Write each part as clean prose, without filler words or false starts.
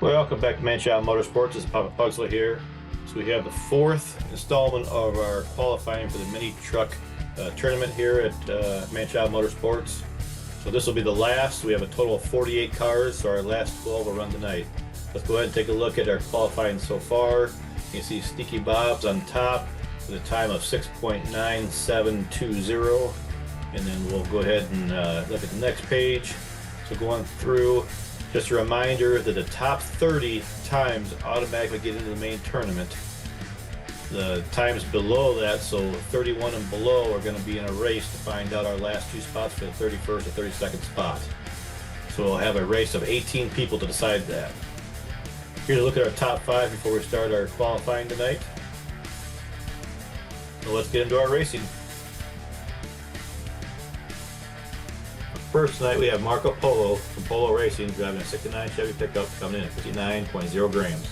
Welcome back to MCM Motorsports. This is Papa Pugsley here. So we have the fourth installment of our qualifying for the mini truck tournament here at MCM Motorsports. So this will be the last. We have a total of 48 cars, so our last 12 will run tonight. Let's go ahead and take a look at our qualifying so far. You can see Sneaky Bob's on top with a time of 6.9720. And then we'll go ahead and look at the next page. So going through, just a reminder that the top 30 times automatically get into the main tournament. The times below that, so 31 and below, are going to be in a race to find out our last two spots for the 31st or 32nd spot. So we'll have a race of 18 people to decide that. Here's a look at our top 5 before we start our qualifying tonight. So let's get into our racing. First tonight we have Marco Polo from Polo Racing driving a 69 Chevy pickup coming in at 59.0 grams.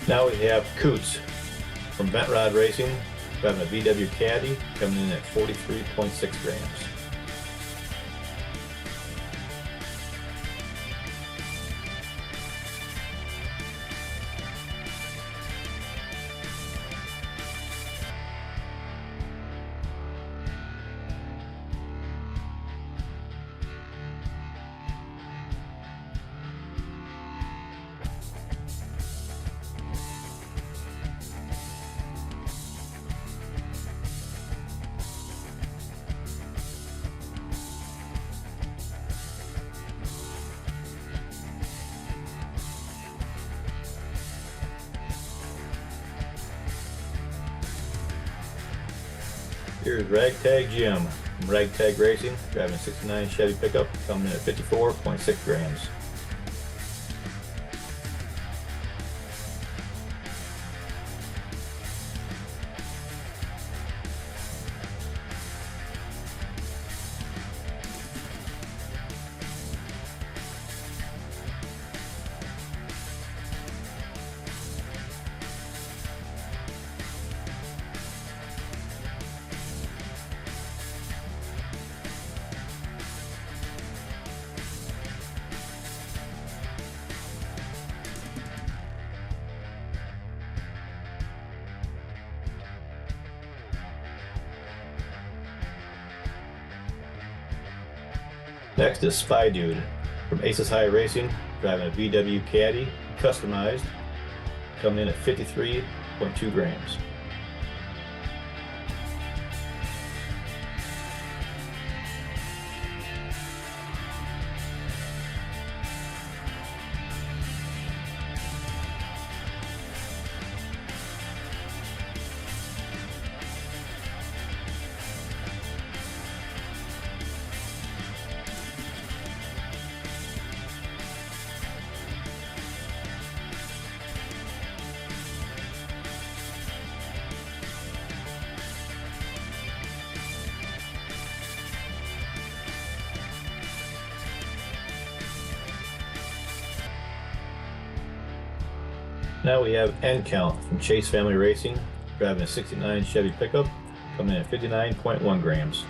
Now we have Coots from Bent Rod Racing driving a VW Caddy coming in at 43.6 grams. Here's Ragtag Jim from Ragtag Racing driving a 69 Chevy pickup coming in at 54.6 grams. Next is Spy Dude from Aces High Racing driving a VW Caddy customized coming in at 53.2 grams. Now we have N Count from Chase Family Racing driving a 69 Chevy pickup coming in at 59.1 grams.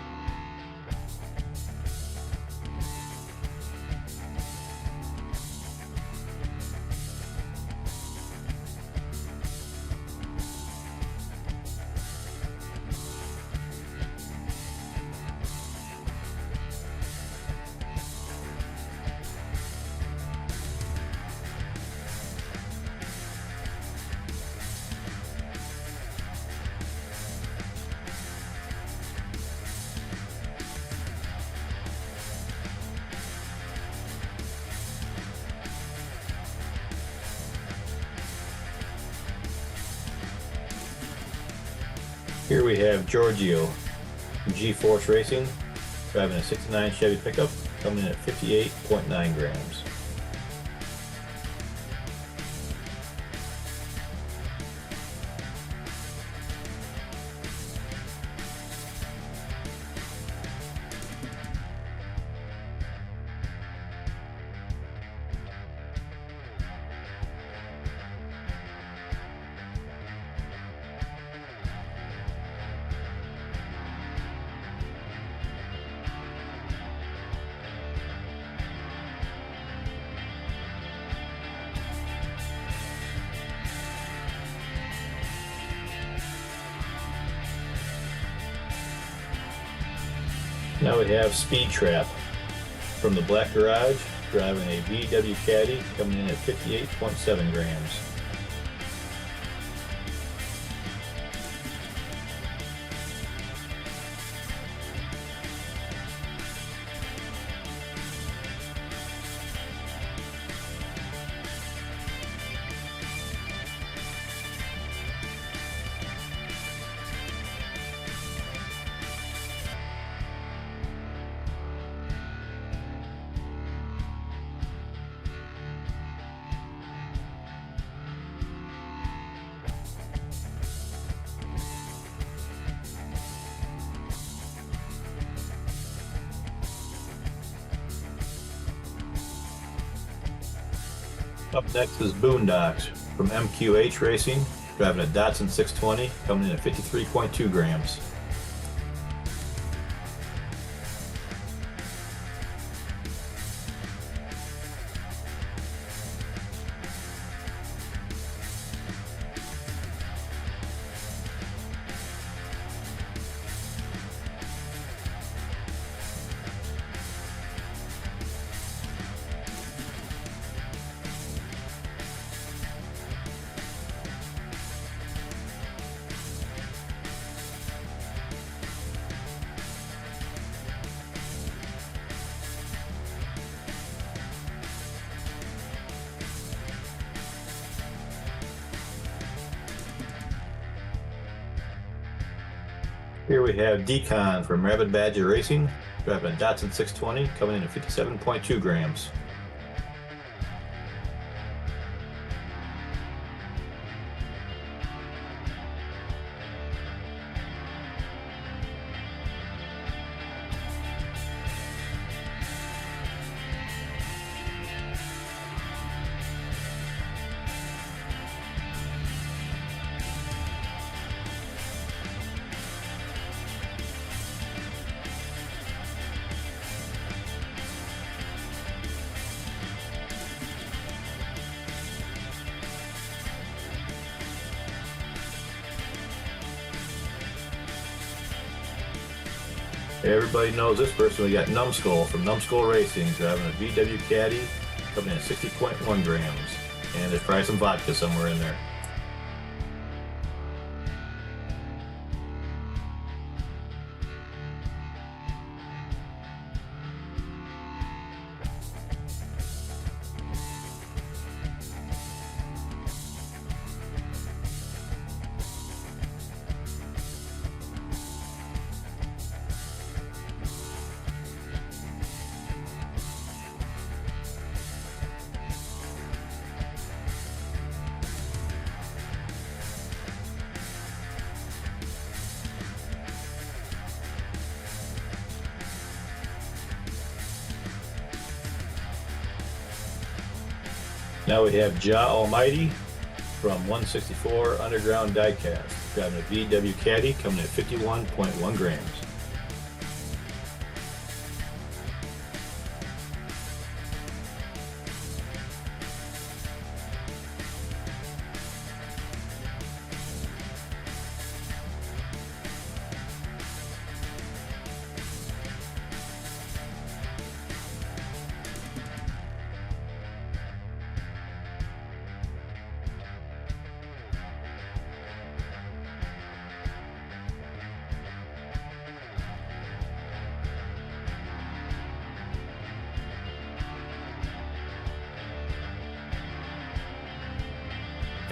Here we have Giorgio from G-Force Racing, driving a 69 Chevy pickup, coming in at 58.9 grams. Now we have Speed Trap from the Black Garage, driving a VW Caddy, coming in at 58.7 grams. Up next is Boondocks from MQH Racing, driving a Datsun 620, coming in at 53.2 grams. Here we have Decon from Rabbit Badger Racing, driving a Datsun 620, coming in at 57.2 grams. Everybody knows this person. We got Numbskull from Numbskull Racing, driving a VW Caddy, coming in at 60.1 grams. And there's probably some vodka somewhere in there. Now we have Ja Almighty from 164 Underground Diecast, driving a VW Caddy, coming at 51.1 grams.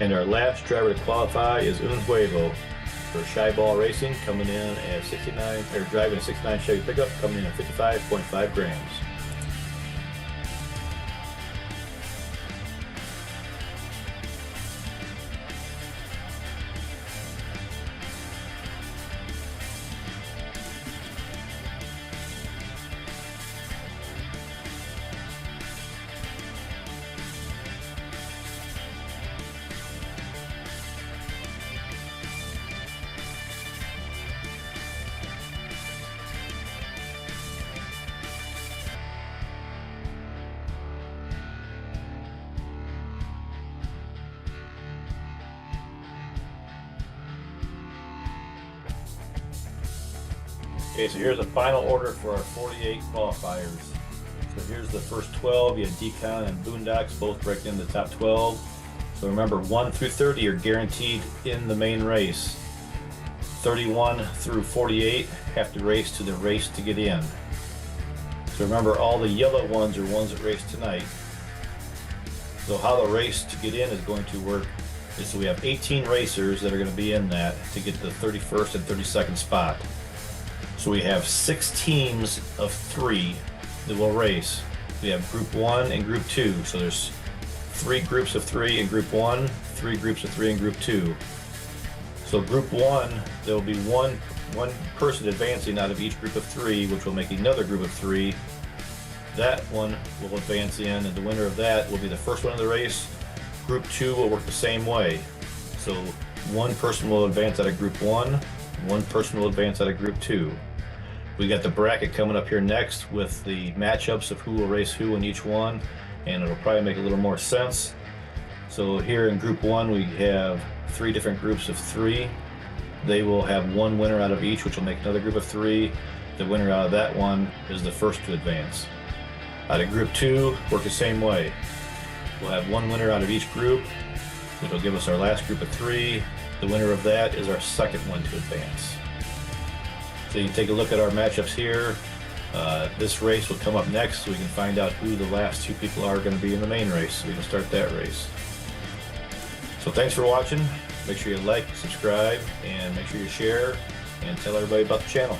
And our last driver to qualify is Un Huevo For Shy Ball Racing, coming in at 69, or driving a 69 Chevy pickup, coming in at 55.5 grams. Okay, so here's the final order for our 48 qualifiers. So here's the first 12. You had Decon and Boondocks both breaking in the top 12. So remember, 1 through 30 are guaranteed in the main race. 31 through 48 have to race to the race to get in. So remember, all the yellow ones are ones that race tonight. So how the race to get in is going to work is, so we have 18 racers that are going to be in that to get the 31st and 32nd spot. So we have 6 teams of 3 that will race. We have Group 1 and Group 2. So there's 3 groups of 3 in Group 1, 3 groups of 3 in Group 2. So Group 1, there will be one person advancing out of each group of 3, which will make another group of 3. That one will advance in, and the winner of that will be the first one in the race. Group 2 will work the same way. So one person will advance out of Group 1, one person will advance out of Group 2. We got the bracket coming up here next with the matchups of who will race who in each one, and it'll probably make a little more sense. So here in Group 1 we have 3 different groups of 3. They will have one winner out of each, which will make another group of 3. The winner out of that one is the first to advance. Out of Group 2, work the same way. We'll have one winner out of each group, which will give us our last group of 3. The winner of that is our second one to advance. So you can take a look at our matchups here. This race will come up next, so we can find out who the last 2 people are going to be in the main race, so we can start that race. So thanks for watching. Make sure you like, subscribe, and make sure you share and tell everybody about the channel.